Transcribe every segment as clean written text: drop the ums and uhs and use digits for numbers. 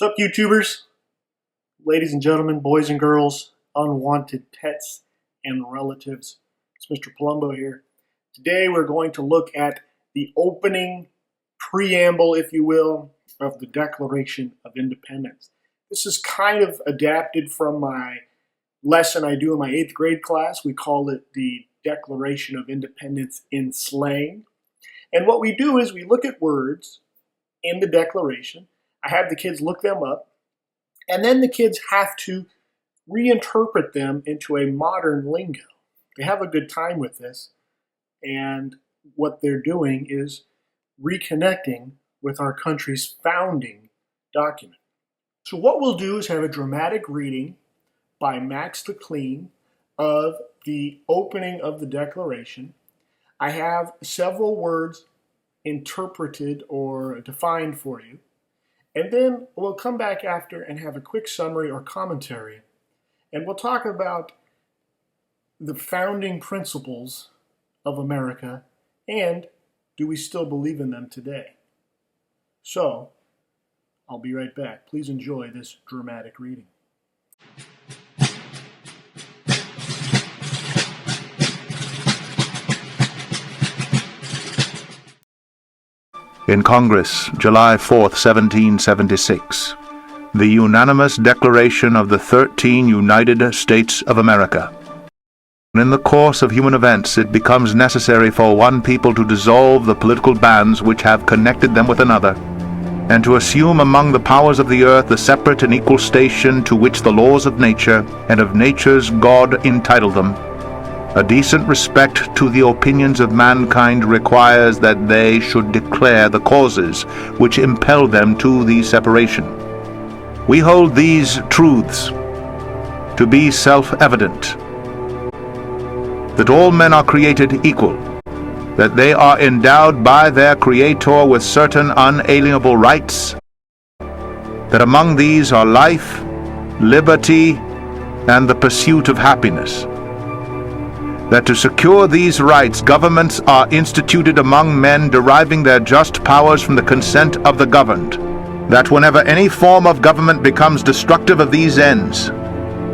What's up, YouTubers? Ladies and gentlemen, boys and girls, unwanted pets and relatives. It's Mr. Palumbo here. Today we're going to look at the opening preamble, if you will, of the Declaration of Independence. This is kind of adapted from my lesson I do in my 8th grade class. We call it the Declaration of Independence in slang. And what we do is we look at words in the Declaration. I have the kids look them up, and then the kids have to reinterpret them into a modern lingo. They have a good time with this, and what they're doing is reconnecting with our country's founding document. So what we'll do is have a dramatic reading by Max the Clean of the opening of the Declaration. I have several words interpreted or defined for you. And then we'll come back after and have a quick summary or commentary. And we'll talk about the founding principles of America and do we still believe in them today? So, I'll be right back. Please enjoy this dramatic reading. In Congress, July 4th, 1776, the unanimous declaration of the 13 United States of America. In the course of human events, it becomes necessary for one people to dissolve the political bands which have connected them with another, and to assume among the powers of the earth the separate and equal station to which the laws of nature and of nature's God entitle them. A decent respect to the opinions of mankind requires that they should declare the causes which impel them to the separation. We hold these truths to be self-evident: that all men are created equal, that they are endowed by their Creator with certain unalienable rights, that among these are life, liberty, and the pursuit of happiness, that to secure these rights governments are instituted among men deriving their just powers from the consent of the governed, that whenever any form of government becomes destructive of these ends,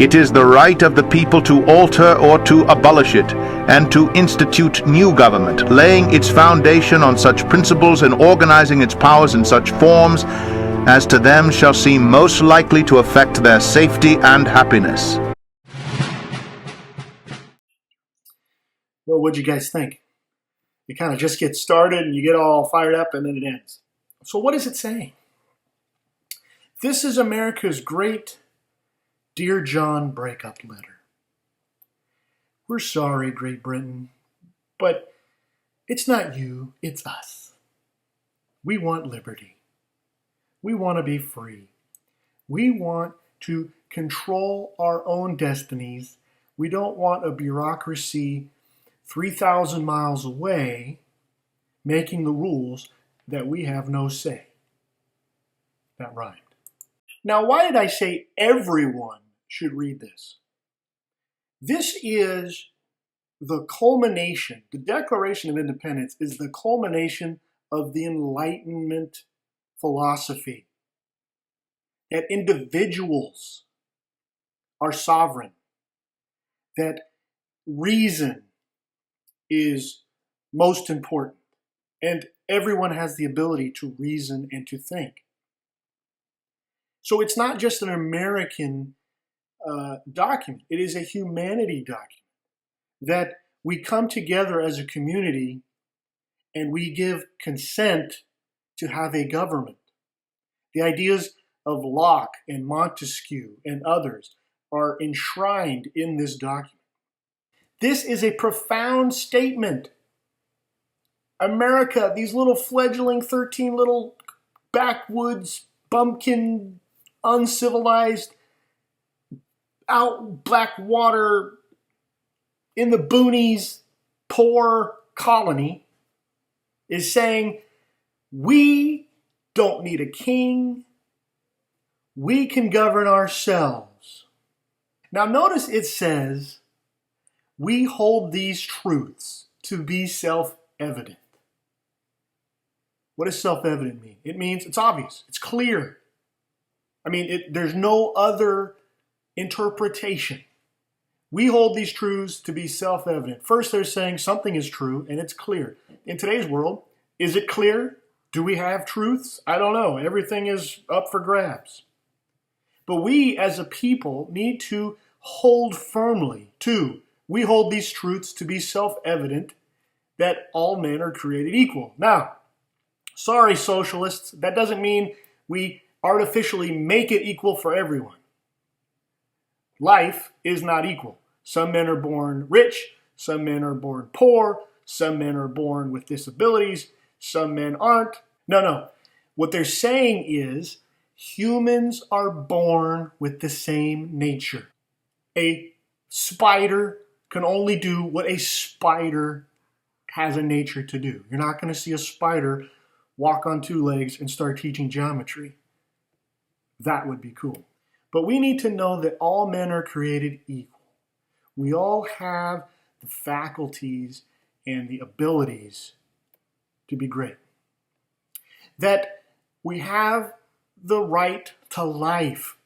it is the right of the people to alter or to abolish it, and to institute new government, laying its foundation on such principles and organizing its powers in such forms as to them shall seem most likely to affect their safety and happiness. Well, what'd you guys think? You kind of just get started and you get all fired up and then it ends. So what is it saying? This is America's great Dear John breakup letter. We're sorry, Great Britain, but it's not you, it's us. We want liberty. We want to be free. We want to control our own destinies. We don't want a bureaucracy 3,000 miles away making the rules that we have no say. That rhymed. Now, why did I say everyone should read this? This is the culmination. The Declaration of Independence is the culmination of the Enlightenment philosophy that individuals are sovereign, that reason is most important, and everyone has the ability to reason and to think. So it's not just an American document. It is a humanity document that we come together as a community and we give consent to have a government. The ideas of Locke and Montesquieu and others are enshrined in this document. This is a profound statement. America, these little fledgling 13 little backwoods, bumpkin, uncivilized, out black water, in the boonies, poor colony, is saying, we don't need a king. We can govern ourselves. Now notice it says, we hold these truths to be self-evident. What does self-evident mean? It means it's obvious, it's clear. I mean, there's no other interpretation. We hold these truths to be self-evident. First, they're saying something is true and it's clear. In today's world, is it clear? Do we have truths? I don't know. Everything is up for grabs. But we as a people need to hold firmly to. We hold these truths to be self-evident that all men are created equal. Now, sorry, socialists, that doesn't mean we artificially make it equal for everyone. Life is not equal. Some men are born rich, some men are born poor, some men are born with disabilities, some men aren't. No. What they're saying is humans are born with the same nature. A spider can only do what a spider has a nature to do. You're not going to see a spider walk on two legs and start teaching geometry. That would be cool. But we need to know that all men are created equal. We all have the faculties and the abilities to be great. That we have the right to life.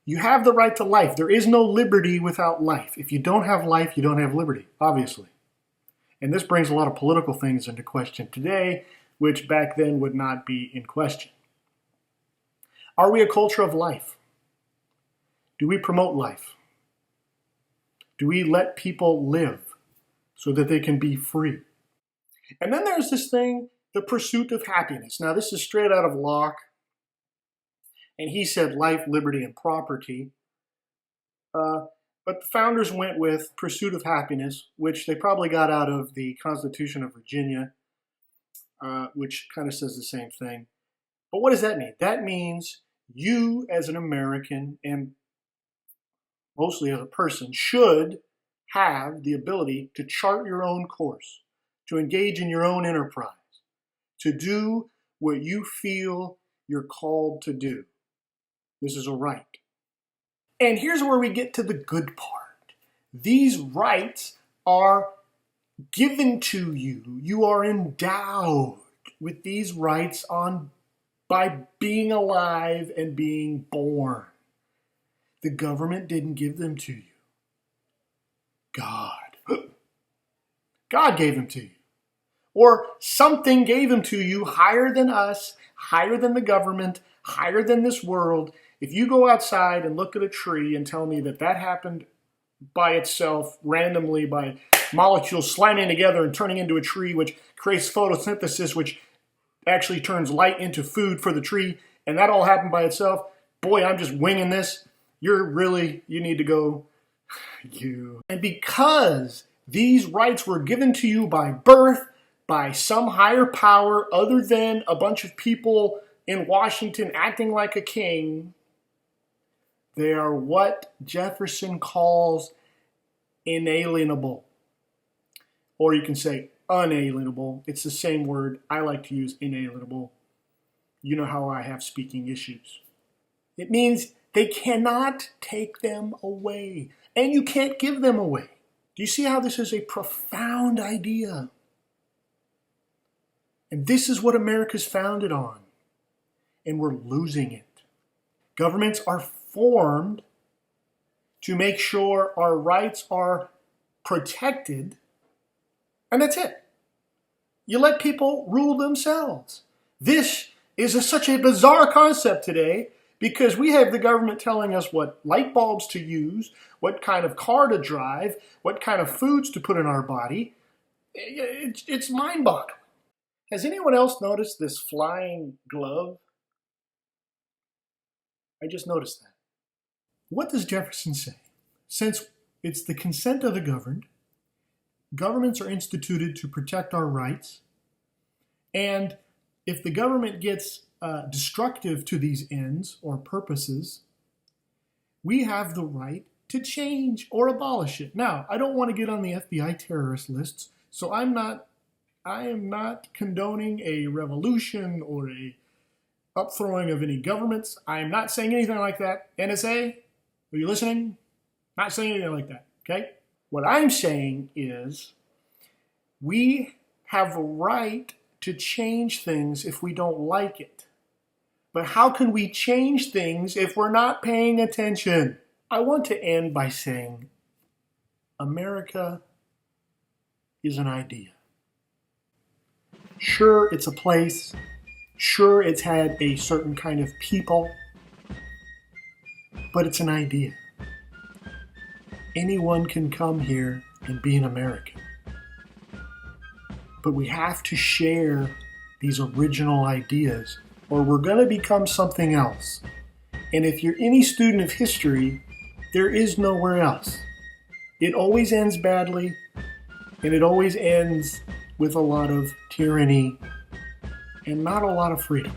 You have the right to life. There is no liberty without life. If you don't have life, you don't have liberty, obviously. And this brings a lot of political things into question today, which back then would not be in question. Are we a culture of life? Do we promote life? Do we let people live so that they can be free? And then there's this thing, the pursuit of happiness. Now, this is straight out of Locke. And he said life, liberty, and property. But the founders went with pursuit of happiness, which they probably got out of the Constitution of Virginia, which kind of says the same thing. But what does that mean? That means you as an American, and mostly as a person, should have the ability to chart your own course, to engage in your own enterprise, to do what you feel you're called to do. This is a right. And here's where we get to the good part. These rights are given to you. You are endowed with these rights by being alive and being born. The government didn't give them to you. God gave them to you. Or something gave them to you higher than us, higher than the government, higher than this world. If you go outside and look at a tree and tell me that happened by itself, randomly, by molecules slamming together and turning into a tree, which creates photosynthesis, which actually turns light into food for the tree, and that all happened by itself, boy, I'm just winging this. You need to go, And because these rights were given to you by birth, by some higher power other than a bunch of people in Washington acting like a king, they are what Jefferson calls inalienable. Or you can say unalienable. It's the same word. I like to use inalienable. You know how I have speaking issues. It means they cannot take them away. And you can't give them away. Do you see how this is a profound idea? And this is what America's founded on. And we're losing it. Governments are formed to make sure our rights are protected. And that's it. You let people rule themselves. This is such a bizarre concept today because we have the government telling us what light bulbs to use, what kind of car to drive, what kind of foods to put in our body. It's mind-boggling. Has anyone else noticed this flying glove? I just noticed that. What does Jefferson say? Since it's the consent of the governed, governments are instituted to protect our rights, and if the government gets destructive to these ends or purposes, we have the right to change or abolish it. Now, I don't want to get on the FBI terrorist lists, so I am not condoning a revolution or a upthrowing of any governments. I am not saying anything like that. NSA, are you listening? Not saying anything like that, okay? What I'm saying is we have a right to change things if we don't like it. But how can we change things if we're not paying attention? I want to end by saying America is an idea. Sure, it's a place. Sure, it's had a certain kind of people. But it's an idea. Anyone can come here and be an American. But we have to share these original ideas, or we're going to become something else. And if you're any student of history, there is nowhere else. It always ends badly, and it always ends with a lot of tyranny and not a lot of freedom.